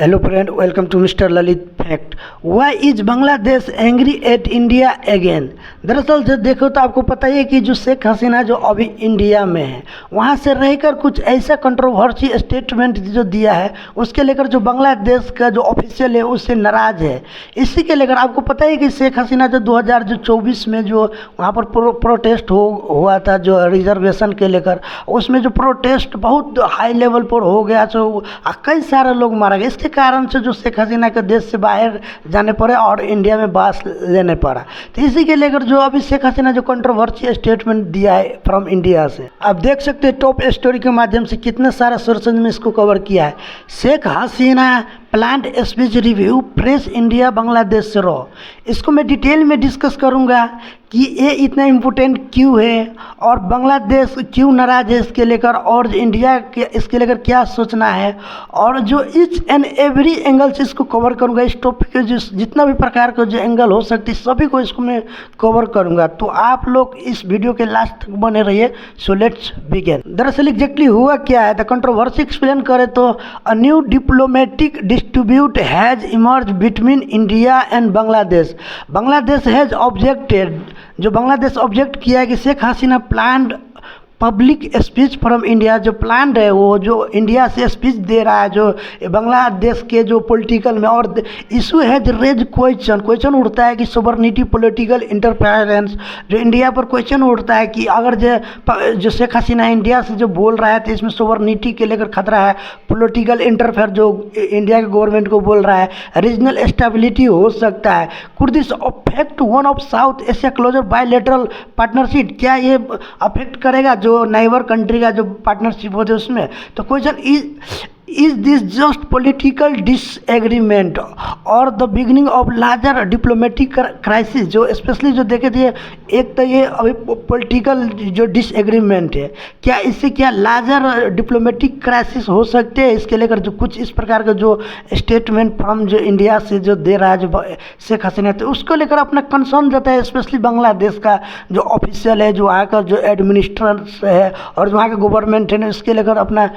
Hello friend, welcome to mister Lalit fact. Why is Bangladesh angry at India again. दरअसल जो देखो तो आपको पता ही है कि जो शेख हसीना जो अभी इंडिया में है, वहाँ से रहकर कुछ ऐसा कंट्रोवर्सी स्टेटमेंट जो दिया है, उसके लेकर जो बांग्लादेश का जो ऑफिशियल है उससे नाराज़ है। इसी के लेकर आपको पता है कि शेख हसीना जो 2024 में जो वहाँ पर प्रोटेस्ट हुआ था जो रिजर्वेशन के लेकर, उसमें जो प्रोटेस्ट बहुत हाई लेवल पर हो गया, तो कई सारे लोग मारा गए। इसके कारण से जो शेख हसीना के देश से बाहर जाने पड़े और इंडिया में बास लेने पड़ा। तो इसी के लेकर जो अभी शेख हसीना जो कंट्रोवर्सी स्टेटमेंट दिया है फ्रॉम इंडिया से, आप देख सकते हैं टॉप स्टोरी के माध्यम से कितने सारे सोर्सेज में इसको कवर किया है। Sheikh Hasina planned speech review press India Bangladesh से रॉ। इसको मैं डिटेल में डिस्कस करूंगा कि ये इतना इम्पोर्टेंट क्यों है और बांग्लादेश क्यों नाराज है इसके लेकर, और इंडिया के इसके लेकर क्या सोचना है, और जो ईच एंड एवरी एंगल से इसको कवर करूंगा। इस टॉपिक के जितना भी प्रकार का जो एंगल हो सकती है सभी को इसको मैं कवर करूंगा। तो आप लोग इस वीडियो के लास्ट तक बने रहिए। So let's begin. दरअसल एग्जैक्टली हुआ क्या है, द कंट्रोवर्सी एक्सप्लेन करें तो a new diplomatic dispute has emerged between India and Bangladesh. Bangladesh has objected, जो बांग्लादेश ऑब्जेक्ट किया है कि Sheikh Hasina planned public speech from India, जो प्लान है वो जो इंडिया से स्पीच दे रहा है जो बांग्लादेश के जो पॉलिटिकल में, और इशू हैज रेज क्वेश्चन उठता है कि सोवरेनिटी पॉलिटिकल इंटरफेरेंस, जो इंडिया पर क्वेश्चन उठता है कि अगर जो शेख हसीना इंडिया से जो बोल रहा है तो इसमें सोवरेनिटी के लेकर खतरा है, पॉलिटिकल इंटरफेयर जो इंडिया के गवर्नमेंट को बोल रहा है, रीजनल स्टेबिलिटी हो सकता है। Could this affect one of South Asia closer bilateral partnership, क्या ये अफेक्ट करेगा जो नाइबर कंट्री का जो पार्टनरशिप होते हैं उसमें। तो question is this just political disagreement और the beginning of larger diplomatic crisis. जो स्पेशली जो देखे थे, एक तो ये अभी पॉलिटिकल जो डिसएग्रीमेंट है, क्या इससे क्या लार्जर डिप्लोमेटिक क्राइसिस हो सकते हैं, इसके लेकर जो कुछ इस प्रकार का जो स्टेटमेंट फ्रॉम जो इंडिया से जो दे रहा है जो शेख हसीना, तो उसको लेकर अपना कंसर्न जाता है। स्पेशली बांग्लादेश का जो ऑफिशियल है, जो वहाँ का जो एडमिनिस्ट्रेटर है और जो वहाँ का गवर्नमेंट है, इसके लेकर अपना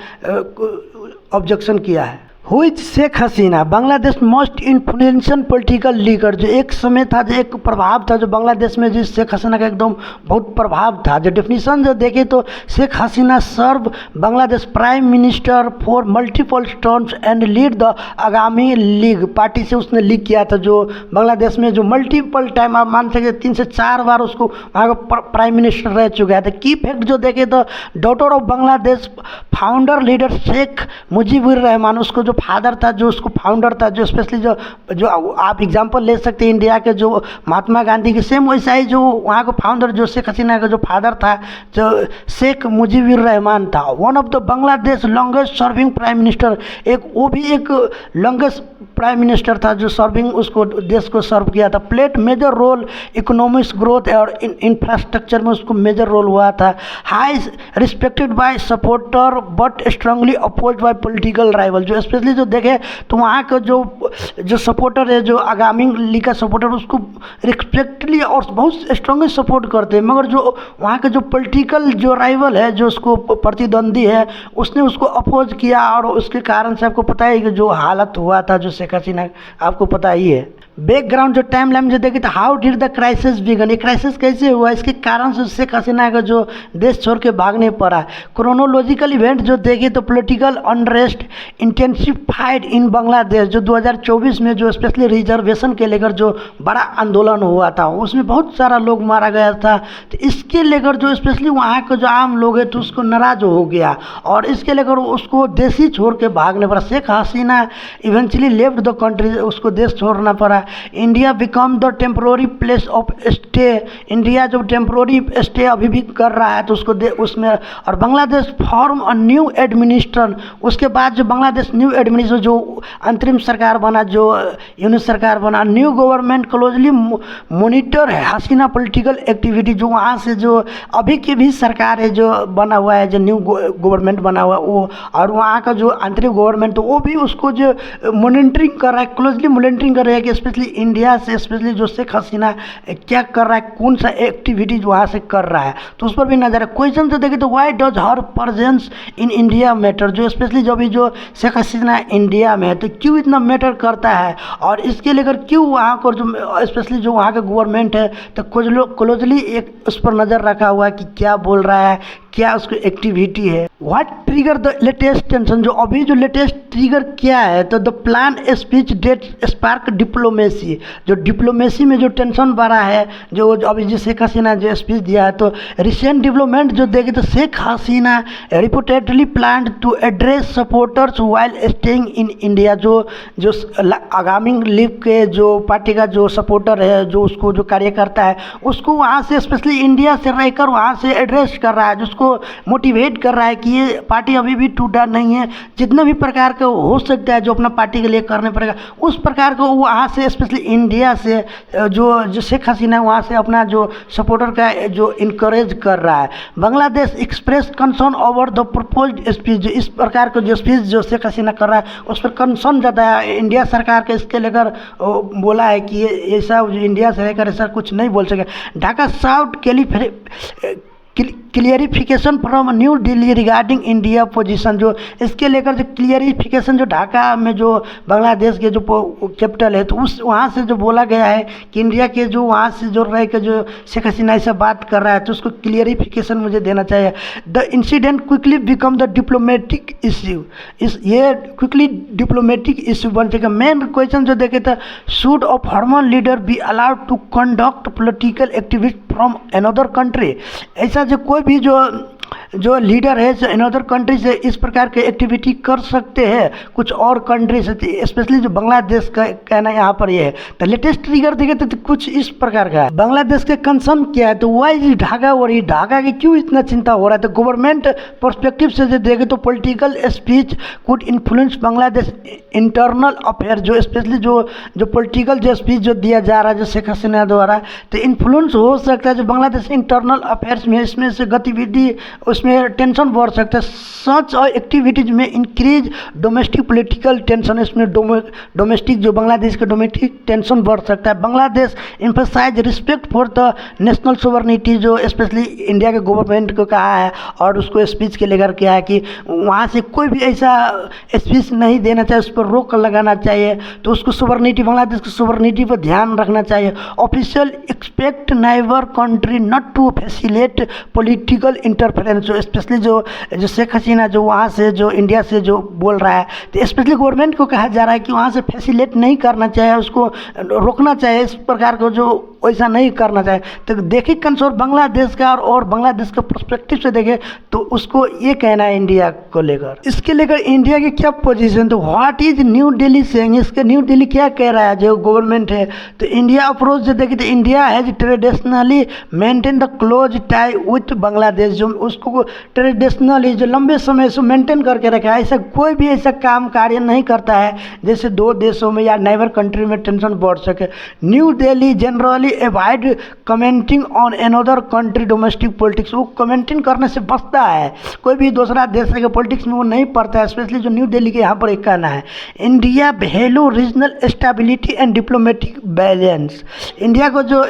ऑब्जेक्शन किया है। Who is Sheikh Hasina, Bangladesh most influential political leader. जो एक समय था, जो एक प्रभाव था जो बांग्लादेश में, जिस शेख हसीना का एकदम बहुत प्रभाव था। जो डेफिनेशन जो देखे तो Sheikh Hasina serve Bangladesh prime minister for multiple terms and lead the Awami League party से उसने लीग किया था। जो बांग्लादेश में जो मल्टीपल टाइम आप मान सकते 3 से 4 बार उसको वहाँ का प्राइम मिनिस्टर रह चुका है। तो की फैक्ट जो देखे तो daughter of Bangladesh founder leader Sheikh Mujibur Rahman, उसको फादर था, जो उसको फाउंडर था, जो स्पेशली जो आप एग्जांपल ले सकते हैं इंडिया के जो महात्मा गांधी के, सेम वैसा ही जो वहाँ का फाउंडर जो शेख हसीना का जो फादर था जो शेख मुजीबुर रहमान था। One of the Bangladesh longest serving prime minister, एक वो भी एक लॉन्गेस्ट प्राइम मिनिस्टर था जो सर्विंग उसको देश को सर्व किया था। Played major role economics growth और इंफ्रास्ट्रक्चर में उसको मेजर रोल हुआ था। High respected by supporter but strongly oppose by political rival. जो स्पेशली जो देखे तो वहाँ का जो सपोर्टर है, जो आगामी लीग का सपोर्टर, उसको रिस्पेक्टली और बहुत स्ट्रांगली सपोर्ट करते हैं, मगर जो वहाँ का जो पॉलिटिकल जो राइवल है, जो उसको प्रतिद्वंदी है, उसने उसको अपोज किया, और उसके कारण से आपको पता है कि जो हालत हुआ था जो शेख हसीना, आपको पता ही है। बैकग्राउंड जो टाइम लाइन जो देखे तो how did the crisis begin, ये क्राइसिस कैसे हुआ, इसके कारण से शेख हसीना का जो देश छोड़ के भागने पड़ा। क्रोनोलॉजिकल इवेंट जो देखे तो पॉलिटिकल अनरेस्ट इंटेंसिफाइड इन बांग्लादेश, जो 2024 में जो स्पेशली रिजर्वेशन के लेकर जो बड़ा आंदोलन हुआ था, उसमें बहुत सारा लोग मारा गया था। तो इसके लेकर जो स्पेशली वहाँ का जो आम लोग है तो उसको नाराज हो गया, और इसके लेकर उसको देश ही छोड़ के भागने पड़ा। Sheikh Hasina eventually left the country, उसको देश छोड़ना पड़ा। India become the temporary place of stay, India जो टेम्पोररी स्टे अभी भी कर रहा है तो उसको उसमें, और Bangladesh form a new administration. उसके बाद जो बांग्लादेश न्यू एडमिनिस्ट्रेशन जो अंतरिम सरकार बना, जो यूनिट सरकार बना, न्यू गवर्नमेंट क्लोजली मॉनिटर है हसीना पॉलिटिकल एक्टिविटी। जो वहाँ से जो अभी की भी सरकार है जो बना हुआ है, जो न्यू गवर्नमेंट बना हुआ वो, और वहाँ का जो अंतरिम गवर्नमेंट तो वो भी उसको जो मॉनिटरिंग कर रहा है, क्लोजली मॉनिटरिंग कर रहा है कि स्पेशली इंडिया से, स्पेशली जो शेख हसीना क्या कर रहा है, कौन सा एक्टिविटीज वहाँ से कर रहा है, तो उस पर भी नजर है। क्वेश्चन से देखें तो why does her presence in India matter, जो स्पेशली जो भी जो शेख हसीना इंडिया में है तो क्यों इतना मैटर करता है, और इसके लेकर क्यों वहाँ को जो स्पेशली जो वहाँ का गवर्नमेंट है तो क्लोजली एक उस पर नज़र रखा हुआ है कि क्या बोल रहा है, क्या उसकी एक्टिविटी है। What trigger the latest tension, जो अभी जो लेटेस्ट ट्रिगर क्या है, तो the plan speech that spark diplomacy, जो डिप्लोमेसी में जो टेंशन बढ़ा है, जो अभी जो शेख हसीना जो स्पीच दिया है, तो रिसेंट डेवलपमेंट जो देखे तो Sheikh Hasina reportedly plan to address supporters while staying in India, जो जो आगामी लीग के जो पार्टी का जो सपोर्टर है, जो उसको जो कार्यकर्ता है, उसको वहाँ से स्पेशली इंडिया से रहकर वहाँ से एड्रेस कर रहा है, जिसको मोटिवेट कर रहा है कि ये पार्टी अभी भी टूटा नहीं है, जितने भी प्रकार का हो सकता है जो अपना पार्टी के लिए करने पड़ेगा, उस प्रकार को वहाँ से स्पेशली इंडिया से जो शेख हसीना वहाँ से अपना जो सपोर्टर का जो इनकरेज कर रहा है। Bangladesh express concern over the proposed speech, जो इस प्रकार का जो स्पीच जो शेख हसीना कर रहा है उस पर कंसर्न जताया इंडिया सरकार के, इसके लेकर बोला है कि ऐसा इंडिया से लेकर ऐसा कुछ नहीं बोल सके। Dhaka south clarification from new Delhi regarding India position, जो इसके लेकर जो क्लियरिफिकेशन जो ढाका में जो बांग्लादेश के जो कैपिटल है तो उस वहाँ से जो बोला गया है कि इंडिया के जो वहाँ से जो रह के जो शेख हसीना ऐसा बात कर रहा है तो उसको क्लियरिफिकेशन मुझे देना चाहिए। The incident quickly become the diplomatic issue, ये क्विकली डिप्लोमेटिक इश्यू बन सके। मेन क्वेश्चन जो देखे था, should a former leader be allowed to conduct political activity from another country, ऐसा जो कोई भी जो लीडर है जो अनदर कंट्री से इस प्रकार के एक्टिविटी कर सकते हैं कुछ और कंट्री से, स्पेशली जो बांग्लादेश का कहना यहाँ पर ये है। तो लेटेस्ट ट्रिगर देखे तो कुछ इस प्रकार का है। बांग्लादेश के कंसर्न क्या है, तो वाई ढाका हो रही, ढाका की क्यों इतना चिंता हो रहा है, तो गवर्नमेंट पर्सपेक्टिव से जो देखे तो political speech could influence Bangladesh internal affair, जो स्पेशली जो पॉलिटिकल जो स्पीच जो दिया जा रहा है जो शेख हसीना द्वारा, तो इन्फ्लुएंस हो सकता है जो बांग्लादेश इंटरनल अफेयर्स में, इसमें से गतिविधि उसमें टेंशन बढ़ सकता है। सच और एक्टिविटीज में इंक्रीज डोमेस्टिक पॉलिटिकल टेंशन, इसमें डोमेस्टिक जो बांग्लादेश का डोमेस्टिक टेंशन बढ़ सकता है। Bangladesh emphasise respect for the national sovereignty, जो स्पेशली इंडिया के गवर्नमेंट को कहा है और उसको स्पीच के लेकर क्या है कि वहाँ से कोई भी ऐसा स्पीच नहीं देना चाहिए, उस पर रोक लगाना चाहिए, तो उसको सोवरेनिटी, बांग्लादेश की सोवरेनिटी पर ध्यान रखना चाहिए। Official expect neighbour country not to facilitate political interference, जो स्पेशली जो शेख हसीना जो वहाँ से जो इंडिया से जो बोल रहा है, तो स्पेशली गवर्नमेंट को कहा जा रहा है कि वहाँ से फैसिलेट नहीं करना चाहिए, उसको रोकना चाहिए, इस प्रकार को जो वैसा नहीं करना चाहिए। तो देखिए कंसर्न बांग्लादेश का और बांग्लादेश का पर्सपेक्टिव से देखें तो उसको ये कहना है इंडिया को लेकर, इसके लेकर इंडिया की क्या पोजीशन, तो what is new Delhi saying, इसके न्यू दिल्ली क्या कह रहा है जो गवर्नमेंट है। तो इंडिया अप्रोच जो देखें तो India has traditionally maintain the close tie with Bangladesh, जो उसको ट्रेडिशनली जो लंबे समय से मेंटेन करके रखा है, ऐसा कोई भी ऐसा काम कार्य नहीं करता है जैसे दो देशों में या नाइबर कंट्री में टेंशन बढ़ सके। New Delhi generally avoid commenting on another country domestic politics, वो कमेंटिंग करने से बचता है, कोई भी दूसरा देश के पॉलिटिक्स में वो नहीं पड़ता है। स्पेशली जो न्यू दिल्ली के यहाँ पर एक कहना है, India value regional stability and diplomatic balance, India को जो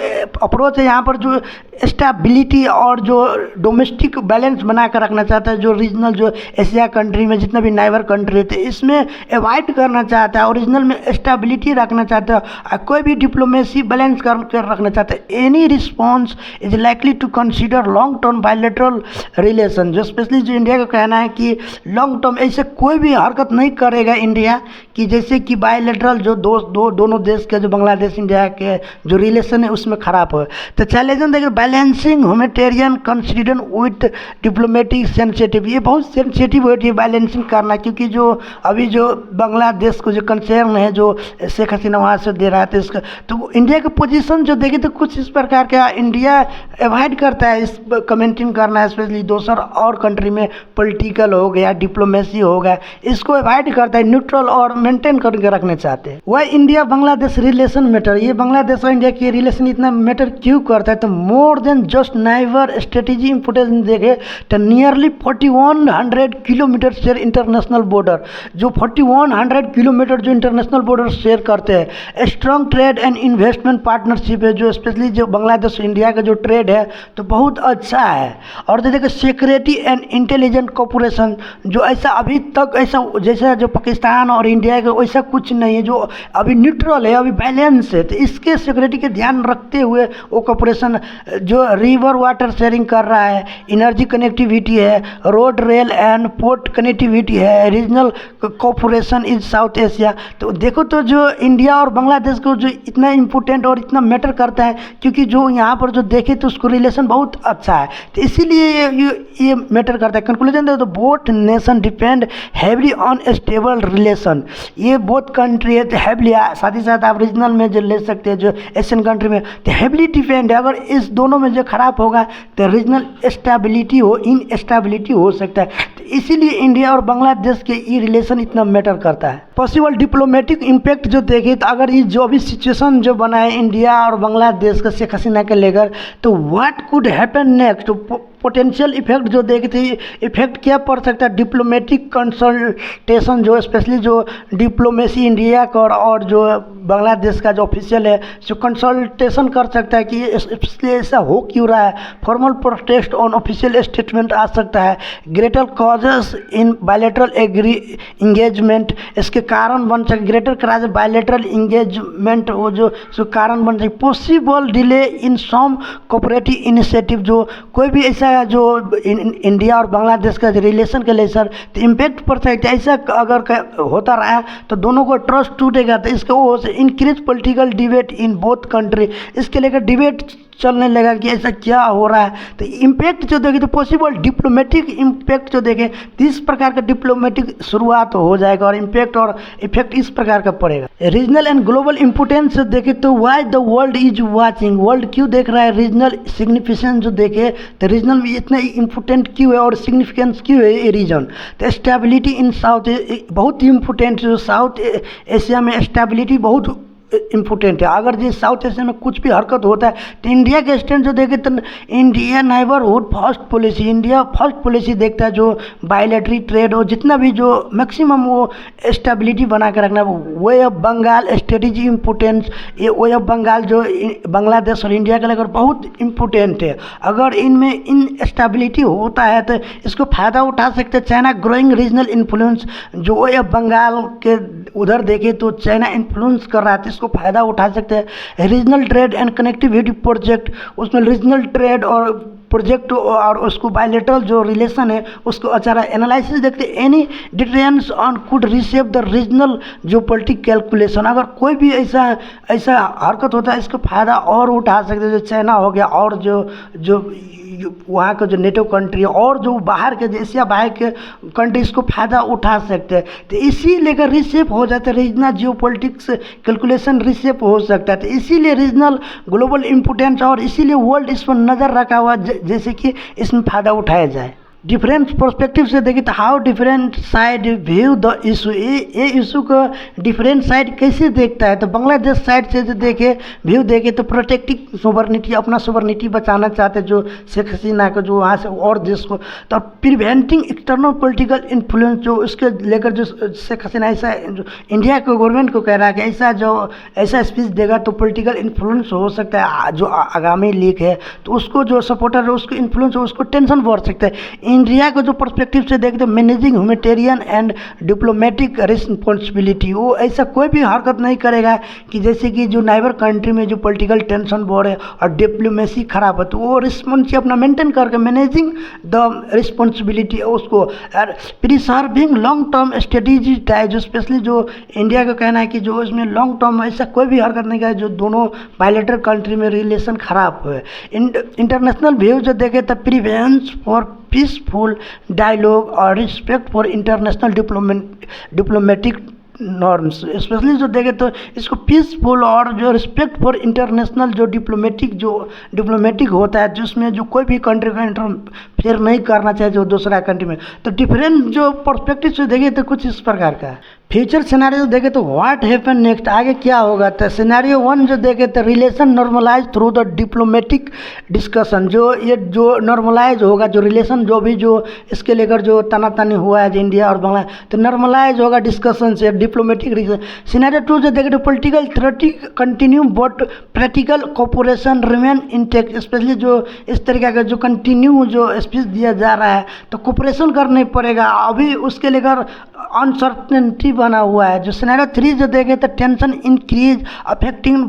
अप्रोच है यहाँ पर जो स्टेबिलिटी और जो डोमेस्टिक बैलेंस बना कर रखना चाहता है, जो रीजनल जो एशिया कंट्री में जितना भी नाइबर कंट्री थे इसमें अवॉइड करना चाहता है, ओरिजिनल में स्टेबिलिटी रखना चाहता है, कोई भी डिप्लोमेसी बैलेंस कर रखना चाहता है। Any response is likely to consider long term bilateral relation, जो स्पेशली जो इंडिया का कहना है कि लॉन्ग टर्म ऐसे कोई भी हरकत नहीं करेगा इंडिया कि जैसे कि बायलैटरल जो दोनों देश के जो बांग्लादेश इंडिया के जो रिलेशन है उसमें खराब हो। तो चैलेंज देखिए balancing humanitarian consider with diplomatic sensitive, ये बहुत सेंसिटिव होती है बैलेंसिंग करना, क्योंकि जो अभी जो बांग्लादेश को जो कंसर्न है जो शेख हसीना वहाँ से दे रहा है, तो इसका तो इंडिया का पोजीशन जो देखे तो कुछ इस प्रकार का इंडिया अवॉइड करता है इस कमेंटिंग करना, स्पेशली दूसर और कंट्री में पॉलिटिकल हो गया डिप्लोमेसी हो गया, इसको अवॉइड करता है, न्यूट्रल और मेंटेन करके रखना चाहते हैं। वह इंडिया बांग्लादेश रिलेशन मैटर, ये बांग्लादेश और इंडिया की रिलेशन इतना मैटर क्यों करता है, तो more more than just neighbour strategy importance देखे तो nearly 4100 kilometre share international border, जो 4100 किलोमीटर जो इंटरनेशनल बॉर्डर शेयर करते हैं। Strong trade and investment partnership है, जो स्पेशली जो बांग्लादेश इंडिया का जो ट्रेड है तो बहुत अच्छा है। और देखिए सिक्योरिटी एंड इंटेलिजेंस कॉर्पोरेशन, जो ऐसा अभी तक ऐसा जैसा जो पाकिस्तान और इंडिया का वैसा कुछ नहीं है, जो अभी न्यूट्रल है, अभी बैलेंस है। तो इसके सिक्योरिटी के ध्यान रखते हुए वो कॉर्पोरेशन जो रिवर वाटर शेयरिंग कर रहा है, एनर्जी कनेक्टिविटी है, road rail and port connectivity है, रीजनल कॉर्पोरेशन इन साउथ एशिया। तो देखो तो जो इंडिया और बांग्लादेश को जो इतना इम्पोर्टेंट और इतना मैटर करता है, क्योंकि जो यहाँ पर जो देखे तो उसको रिलेशन बहुत अच्छा है, तो इसीलिए ये मैटर करता है। कंक्लूजन तो both nation depend heavily on stable relation, ये बोथ कंट्री है तो हैवली, साथ ही साथ आप रीजनल में जो ले सकते हैं जो एशियन कंट्री में, तो हैवली डिपेंड है। अगर इस दोनों में जो खराब होगा तो रीजनल स्टेबिलिटी इनस्टेबिलिटी हो सकता है। तो इसीलिए इंडिया और बांग्लादेश के ये रिलेशन इतना मैटर करता है। पॉसिबल डिप्लोमेटिक इम्पैक्ट जो देखें तो अगर ये जो भी सिचुएशन जो बना है इंडिया और बांग्लादेश का शेख हसीना के लेकर, तो what could happen next, potential effect जो देखते हैं, इफेक्ट क्या पड़ सकता है। डिप्लोमेटिक कंसल्टेशन जो स्पेशली जो डिप्लोमेसी इंडिया का और जो बांग्लादेश का जो ऑफिशियल है जो कंसल्टेशन कर सकता है कि इसलिए ऐसा हो क्यों रहा है। Formal protest on official statement आ सकता है। Greater causes in bilateral engagement, इसके कारण बन सके। ग्रेटर क्राइज बायलैटरल इंगेजमेंट वो जो कारण बन सके। Possible delay in some cooperative initiative, जो कोई भी ऐसा जो इंडिया और बांग्लादेश का रिलेशन के लिए सर तो इम्पैक्ट पड़ सकता है। ऐसा अगर होता रहा तो दोनों को ट्रस्ट टूटेगा, तो इसके वो increase political debate in both country, इसके लेकर डिबेट चलने लगा कि ऐसा क्या हो रहा है। तो इम्पैक्ट जो देखें तो पॉसिबल डिप्लोमेटिक इम्पैक्ट जो देखें तो इस प्रकार का डिप्लोमेटिक शुरुआत हो जाएगा और इम्पैक्ट और इफेक्ट इस प्रकार का पड़ेगा। रीजनल एंड ग्लोबल इंपोर्टेंस जो देखें तो why the world is watching, world क्यों देख रहा है। रीजनल सिग्निफिकेंस जो देखे तो रीजनल में इतना इम्पोर्टेंट क्यों है और सिग्निफिकेंस क्यों है ये रीजन। तो स्टेबिलिटी इन साउथ बहुत ही इम्पोर्टेंट, जो साउथ एशिया में स्टेबिलिटी बहुत इम्पोर्टेंट है। अगर जो साउथ एशिया में कुछ भी हरकत होता है तो इंडिया के स्टैंड जो देखे तो India neighbourhood first policy, India first policy देखता है, जो बायलैटरल ट्रेड हो जितना भी जो मैक्सिमम वो स्टेबिलिटी बना के रखना। Bay of Bengal strategy importance, ये वे ऑफ बंगाल जो बांग्लादेश और इंडिया के लेकर बहुत इम्पोर्टेंट है। अगर इनमें इन स्टेबिलिटी होता है तो इसको फ़ायदा उठा सकते हैं। चाइना ग्रोइंग रीजनल इन्फ्लुएंस, जो वे ऑफ बंगाल के उधर देखे तो चाइना इन्फ्लुएंस कर रहा है, इसको फ़ायदा उठा सकते हैं। Regional trade and connectivity project, उसमें रीजनल ट्रेड और प्रोजेक्ट और उसको बायलैटरल जो रिलेशन है उसको अच्छा एनालिसिस देखते। Any detente on could reshape the regional geo political calculation, अगर कोई भी ऐसा हरकत होता है इसको फ़ायदा और उठा सकते हैं। जो चाइना हो गया और जो वहाँ का जो नेटो कंट्री है और जो बाहर के एशिया बाहर के कंट्री इसको फ़ायदा उठा सकते हैं। तो इसी लेकर रिसेप हो जाता है, रीजनल जियो पॉलिटिक्स कैलकुलेशन रिसेप हो सकता है। तो इसीलिए रीजनल ग्लोबल इम्पोर्टेंस और इसीलिए वर्ल्ड इस पर नज़र रखा हुआ जैसे कि इसमें फ़ायदा उठाया जाए। डिफरेंट पर्सपेक्टिव से देखें तो how different side view the issue, ये इशू को डिफरेंट साइड कैसे देखता है। तो बांग्लादेश साइड से जो देखे व्यू देखे तो प्रोटेक्टिव सोवरनिटी, अपना सोवरनिटी बचाना चाहते जो शेख हसीना को जो वहाँ से और देश को, तो प्रिवेंटिंग एक्सटर्नल पॉलिटिकल इन्फ्लुएंस, जो उसके लेकर जो शेख हसीना ऐसा जो इंडिया के गवर्नमेंट को कह रहा है कि ऐसा स्पीच देगा तो पॉलिटिकल इन्फ्लुएंस हो सकता है, जो आगामी लीग है तो उसको जो सपोर्टर है उसको इन्फ्लुएंस हो, उसको टेंशन बढ़ सकता है। इंडिया को जो पर्सपेक्टिव से देखते managing humanitarian and diplomatic responsibility, वो ऐसा कोई भी हरकत नहीं करेगा कि जैसे कि जो नाइबर कंट्री में जो पॉलिटिकल टेंशन बढ़े और डिप्लोमेसी खराब है तो वो रिस्पॉन्स अपना मेंटेन करके मैनेजिंग द रिस्पॉन्सिबिलिटी उसको प्रिजर्विंग लॉन्ग टर्म स्ट्रेटेजी है, जो स्पेशली जो इंडिया का कहना है कि जो इसमें लॉन्ग टर्म ऐसा कोई भी हरकत नहीं करे जो दोनों बायलैटरल कंट्री में रिलेशन खराब हुए। इंटरनेशनल व्यू जो देखे तो प्रिवेंस फॉर पीसफुल डायलॉग और respect for international diplomatic norms, specially जो देखें तो इसको पीसफुल और जो रिस्पेक्ट फॉर इंटरनेशनल जो डिप्लोमेटिक होता है जिसमें जो कोई भी कंट्री का इंटरफेयर नहीं करना चाहिए जो दूसरा कंट्री में। तो डिफरेंट जो पर्सपेक्टिव से देखें तो कुछ इस प्रकार का है। फ्यूचर सिनेरियो देखे तो व्हाट हैपन नेक्स्ट, आगे क्या होगा। तो सिनेरियो 1 जो देखे तो relation normalise through the diplomatic discussion, जो नॉर्मलाइज होगा, जो रिलेशन जो भी जो इसके लेकर जो तनातनी हुआ है जो इंडिया और बांग्ला, तो नॉर्मलाइज होगा डिस्कशन से, डिप्लोमेटिक रिलेशन। सिनेरियो 2 जो देखे तो political threat continue but practical cooperation remain intact, specially जो इस तरीके का जो कंटिन्यू जो स्पीच दिया जा रहा है तो कोऑपरेशन करना पड़ेगा, अभी उसके लेकर अनसर्टेनिटी बना हुआ है। जो सिनेरियो 3 जो देखे तो tension increase affecting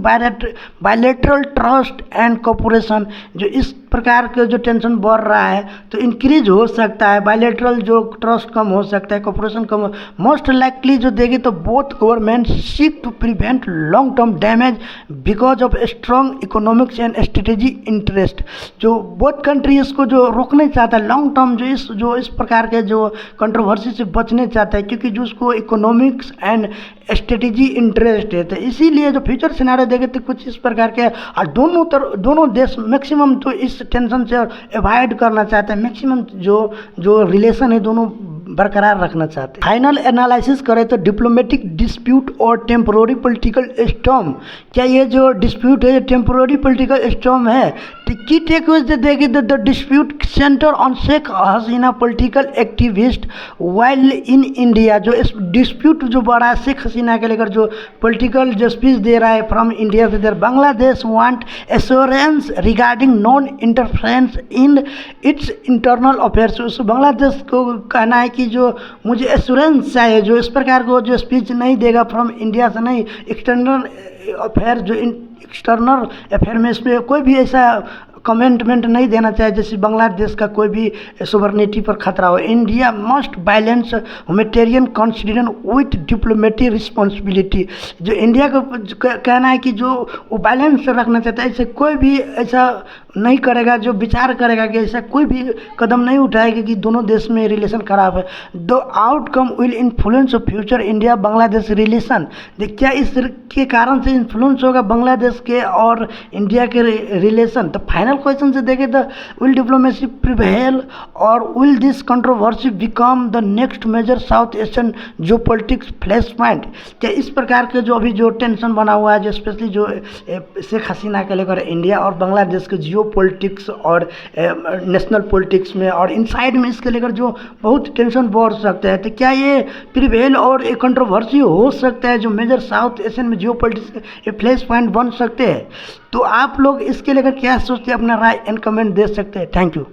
bilateral trust and cooperation, जो इस प्रकार के जो टेंशन बढ़ रहा है तो इंक्रीज हो सकता है, बायलैटरल जो ट्रस्ट कम हो सकता है, कोऑपरेशन कम। मोस्ट लाइकली जो देखे तो both government seek to prevent long term damage because of strong economics and strategy interest, जो बोथ कंट्री इसको जो रोकना चाहता है लॉन्ग टर्म, जो इस प्रकार के जो कंट्रोवर्सी से बचने चाहता है, क्योंकि जो उसको इकोनॉमिक्स एंड स्ट्रेटेजी इंटरेस्ट है। तो इसीलिए जो फ्यूचर सिनेरियो देखे तो कुछ इस प्रकार के, और दोनों देश मैक्सिमम तो इस टेंशन से अवॉइड करना चाहते हैं, मैक्सिमम जो रिलेशन है दोनों बरकरार रखना चाहते हैं। फाइनल एनालिसिस करें तो डिप्लोमेटिक डिस्प्यूट और टेम्पोररी पॉलिटिकल स्टॉर्म, क्या ये जो डिस्प्यूट है टेम्पोररी पॉलिटिकल स्टॉर्म है। तो की टेकअवेज देखें तो the dispute centre on Sheikh Hasina political activist while in India, जो इस डिस्प्यूट जो बढ़ा है शेख हसीना के लेकर जो पॉलिटिकल जो स्पीच दे रहा है फ्रॉम इंडिया से there, Bangladesh want assurance regarding non interference in its internal affairs, उस बांग्लादेश को कहना है कि जो मुझे एश्योरेंस चाहिए, जो इस प्रकार को जो स्पीच नहीं देगा फ्रॉम इंडिया से, नहीं एक्सटर्नल अफेयर, जो एक्सटर्नल अफेयर में इसमें कोई भी ऐसा कमेंटमेंट नहीं देना चाहिए जैसे बांग्लादेश का कोई भी सोवरेनिटी पर खतरा हो। India must balance humanitarian consideration with diplomatic responsibility, जो इंडिया को कहना है कि जो वो बैलेंस रखना चाहता है, ऐसे कोई भी ऐसा नहीं करेगा जो विचार करेगा कि ऐसा कोई भी कदम नहीं उठाएगा कि दोनों देश में रिलेशन खराब है। The outcome will influence the future India Bangladesh relation, क्या इसके कारण से इन्फ्लुएंस होगा बांग्लादेश के और इंडिया के रिलेशन। तो फाइनल क्वेश्चन से देखें तो विल डिप्लोमेसी प्रिवेल और will this controversy become the next major South Asian जो पॉलिटिक्स फ्लैश पॉइंट, क्या इस प्रकार के जो अभी जो टेंशन बना हुआ है जो स्पेशली जो शेख हसीना के लेकर इंडिया और बांग्लादेश के जियो पॉलिटिक्स और नेशनल पॉलिटिक्स में और इनसाइड में इसके लेकर जो बहुत टेंशन बढ़ सकता है, तो क्या ये प्रिवेल और एक कंट्रोवर्सी हो सकता है जो मेजर साउथ एशियन में जियो पॉलिटिक्स फ्लैश पॉइंट बन सकते हैं। तो आप लोग इसके लेकर क्या सोचते हैं, अपना राय एंड कमेंट दे सकते हैं। Thank you.